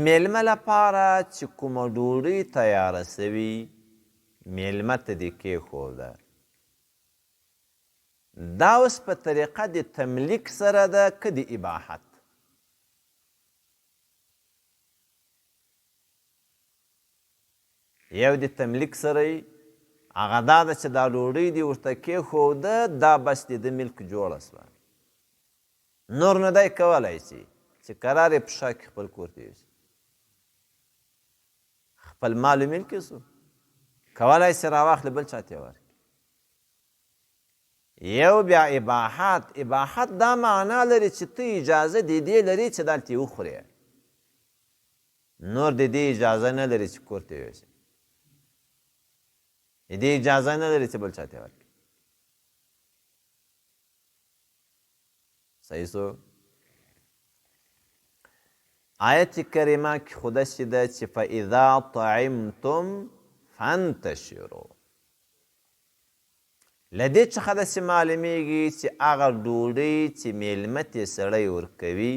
میلمه لپاره چې کومه ډوډۍ تیاره سوي میلمه ته دې کېښوده. دا اوس په طریقه د تملیک سره ده که د اباحت؟ یو د تملیک سره یي هغه دا ده چې دا ډوډۍ دې ورته کېښوده، دا بس د ده ملک جوړه سوه، نور نه دی کولی شي چې قرار یې په شا کې خپل کور ته یوسي، خپل مال و ملک سو کولی شي راواخلي بل چا ته یې ورکړي. یو بیا اباحت دا معنا لري چې ته اجازه د دې لري چې دلته یې وخورې، نور د دې اجازه نه لري چې کور ته یوسي، د دې اجازه نه لري چې بل چا ته یې ورکړي. صحیح سو؟ آیت کریمه کې خو داسې ده چې فاذا طعمتم فانتشروا. له دې څخه داسې معلومیږي چې هغه ډوډۍ چې میلمه ته سړی ورکوي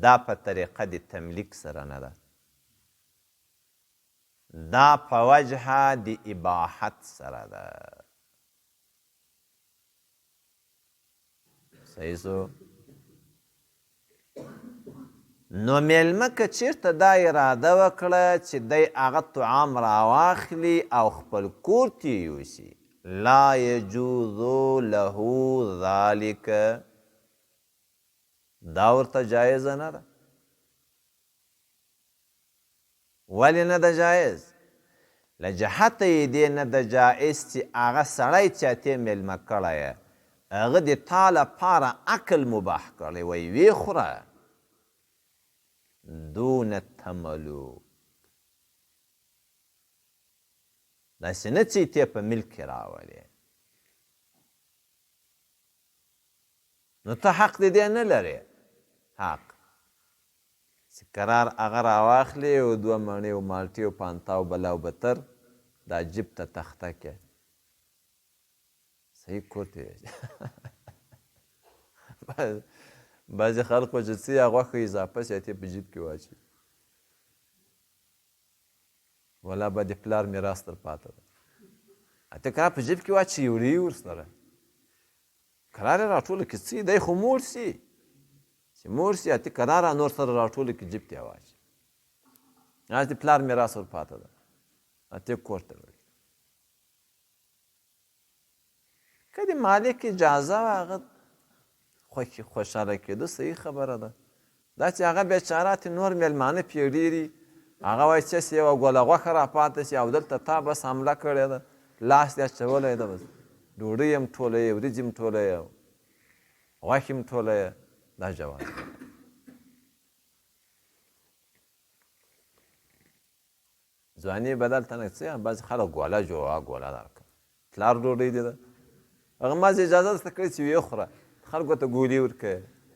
دا په طریقه د تملیک سره نه ده، دا په وجهه د اباحت سره ده. صحیح سو؟ نو میلمه که چیرته دا اراده وکړه چې دی هغه طعام راواخلي او خپل کور ته یوسي، لا یجوز له ذلک، دا ورته جایزه نه ده. ولې نه ده جایز؟ له جهته یې دې نه ده جایز چې هغه سړی چې اتې میلمه کړی هغه د تا لپاره اکل مباح کړی وی ویې خوره دون التملک، داسې نه چې ته په ملک کې راولې، نو ته حق د دې نه لرې. حق چې قرار هغه راواخلې او 2 مڼې او مالټې او پانتا او بلا او بتر دا جیب ته تخته کې صحیح کور ته بعضې خلقو چې څه یا غوښه اضافه شي ته په جیب کې واچوي، ولا به د پلار میراث در پاته ده، ته قرار په جیب کې واچوي وړي ورسره قرار یې راټوله کړي څه دی خو موړ سي چې موړ سي ته قرار نور سره راټوله کړي جیب ته یې واچوي، د پلار میراث ور پاته ده ته کور ته وړي. که د مالک اجازه وه هغه خوشحاله کېدو صحیح خبره ده. دا چې هغه بیچاره نور میلمانه پرې ډېري هغه وایي چې یوه ګوله غوښه راپاته شي او دلته تا بس حمله کړې ده، لاس دې اچولی ده، بس ډوډۍ هم ټوله یې، وریجې هم ټوله یې، غوښې هم ټوله یې، دا جواز ده. ځواني به دلته نه څه بعضې خلک ګوله جوړه ګوله درکړه پلار ډوډۍ دې ده هغه مازې اجازه درته کړې چې ویې خوره، خلکو ته ګولې ورکوې